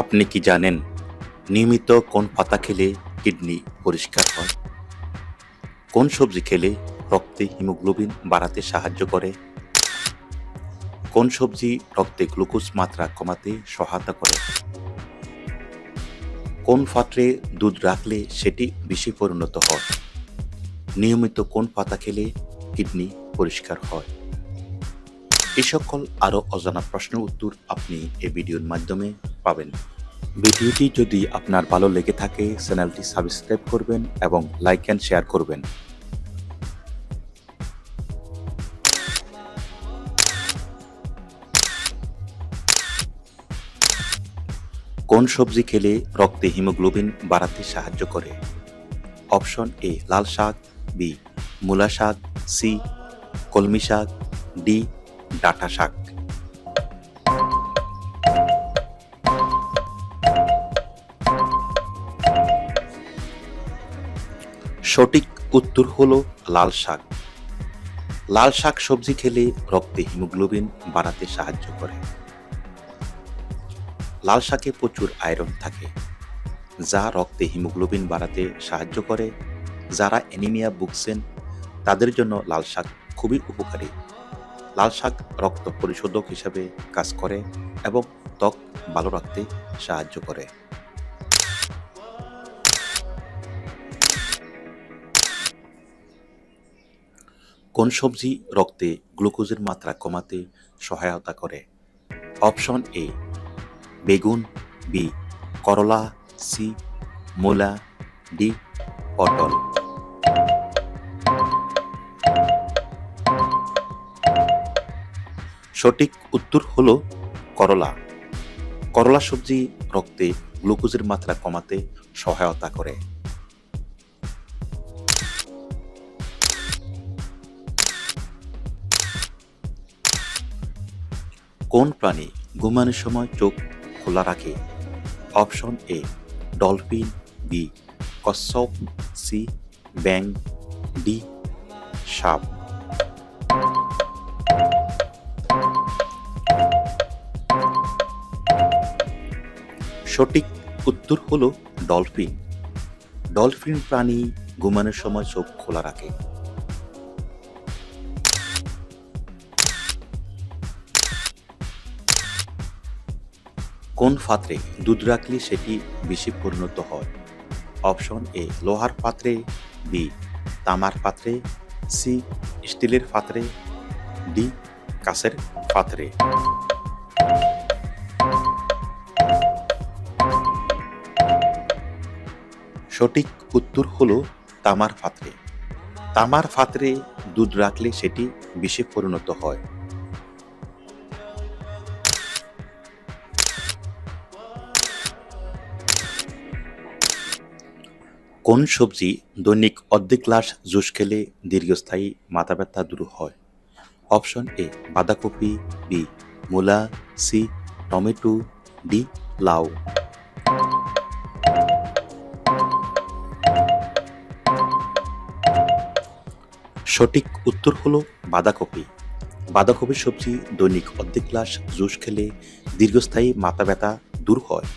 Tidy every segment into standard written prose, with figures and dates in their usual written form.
আপনি কি জানেন নিয়মিত কোন পাতা খেলে কিডনি পরিষ্কার হয়? কোন সবজি খেলে রক্তে হিমোগ্লোবিন বাড়াতে সাহায্য করে? কোন সবজি রক্তে গ্লুকোজ মাত্রা কমাতে সহায়তা করে? কোন পাত্রে দুধ রাখলে সেটি বিষে পরিণত হয়? নিয়মিত কোন পাতা খেলে কিডনি পরিষ্কার হয়? এই সকল আরও অজানা প্রশ্নের উত্তর আপনি এই ভিডিওর মাধ্যমে পাবেন। ভিডিওটি যদি আপনার ভালো লেগে থাকে চ্যানেলটি সাবস্ক্রাইব করবেন এবং লাইক অ্যান্ড শেয়ার করবেন। কোন সবজি খেলে রক্তে হিমোগ্লোবিন বাড়াতে সাহায্য করে? অপশন এ লাল শাক, বি মূলা শাক, সি কলমি শাক, ডি ডাঁটা শাক। সঠিক উত্তর হলো লাল শাক। লাল শাক সবজি খেলে রক্তে হিমোগ্লোবিন বাড়াতে সাহায্য করে। লাল শাকে প্রচুর আয়রন থাকে, যা রক্তে হিমোগ্লোবিন বাড়াতে সাহায্য করে। যারা অ্যানিমিয়া ভুগছেন তাদের জন্য লাল শাক খুবই উপকারী। লাল শাক রক্ত পরিশোধক হিসাবে কাজ করে এবং ত্বক ভালো রাখতে সাহায্য করে। কোন সবজি রক্তে গ্লুকোজের মাত্রা কমাতে সহায়তা করে? অপশন এ বেগুন, বি করলা, সি মূলা, ডি পটল। সঠিক উত্তর হলো করলা। করলা সবজি রক্তে গ্লুকোজের মাত্রা কমাতে সহায়তা করে। কোন প্রাণী ঘুমানোর সময় চোখ খোলা রাখে? অপশন এ ডলফিন, বি কচ্ছপ, সি ব্যাঙ, ডি সাপ। সঠিক উত্তর হলো ডলফিন। ডলফিন প্রাণী ঘুমানোর সময় চোখ খোলা রাখে। কোন পাত্রে দুধ রাখলে সেটি বিষে পরিণত হয়? অপশন এ লোহার পাত্রে, বি তামার পাত্রে, সি স্টিলের পাত্রে, ডি কাঁচের পাত্রে। সঠিক উত্তর হলো তামার পাত্রে। তামার পাত্রে দুধ রাখলে সেটি বিষে পরিণত হয়। কোন সবজি দৈনিক অর্ধেক গ্লাস জুস খেলে দীর্ঘস্থায়ী মাথা ব্যথা দূর হয়? অপশন এ বাঁধাকপি, বি মূলা, সি টমেটো, ডি লাউ। সঠিক উত্তর হলো বাঁধাকপি। বাঁধাকপি সবজি দৈনিক অর্ধেক গ্লাস জুস খেলে দীর্ঘস্থায়ী মাথা ব্যথা দূর হয়।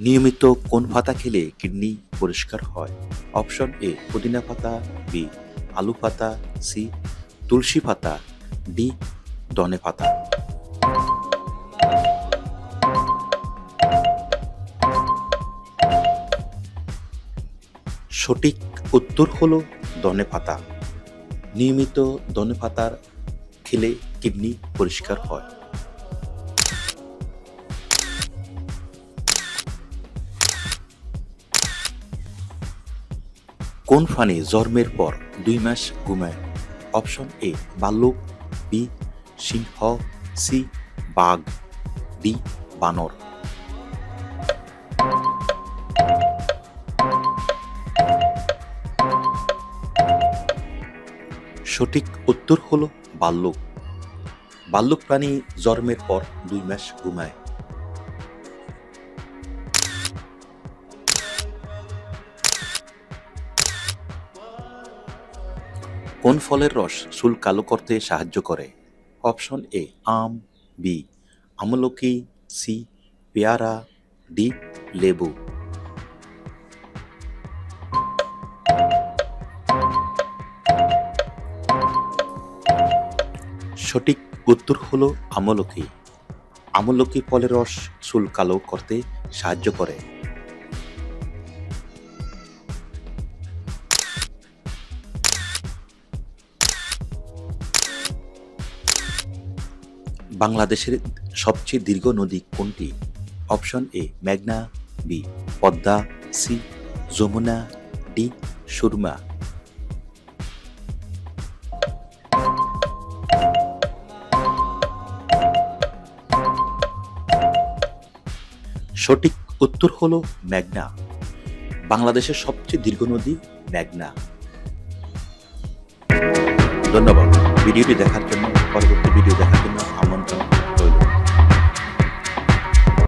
নিয়মিত কোন পাতা খেলে কিডনি পরিষ্কার হয়? অপশন এ পুদিনা পাতা, বি আলু পাতা, সি তুলসী পাতা, ডি ধনে পাতা। সঠিক উত্তর হলো ধনে পাতা। নিয়মিত ধনে পাতার খেলে কিডনি পরিষ্কার হয়। কোন প্রাণী জন্মের পর 2 মাস ঘুমায়? অপশন এ ভাল্লুক, বি সিংহ, সি বাঘ, ডি বানর। সঠিক উত্তর হলো ভাল্লুক। ভাল্লুক প্রাণী জন্মের পর 2 মাস ঘুমায়। কোন ফলের রস চুল কালো করতে সাহায্য করে? অপশন এ আম, বি আমলকি, সি পেয়ারা, ডি লেবু। সঠিক উত্তর হলো আমলকি। আমলকি ফলের রস চুল কালো করতে সাহায্য করে। বাংলাদেশের সবচেয়ে দীর্ঘ নদী কোনটি? অপশন এ মেঘনা, B Padma, C Jamuna, D Surma. সঠিক উত্তর হলো মেঘনা। বাংলাদেশের সবচেয়ে দীর্ঘ নদী মেঘনা। ধন্যবাদ ভিডিওটি দেখার জন্য। পরবর্তী ভিডিও দেখার জন্য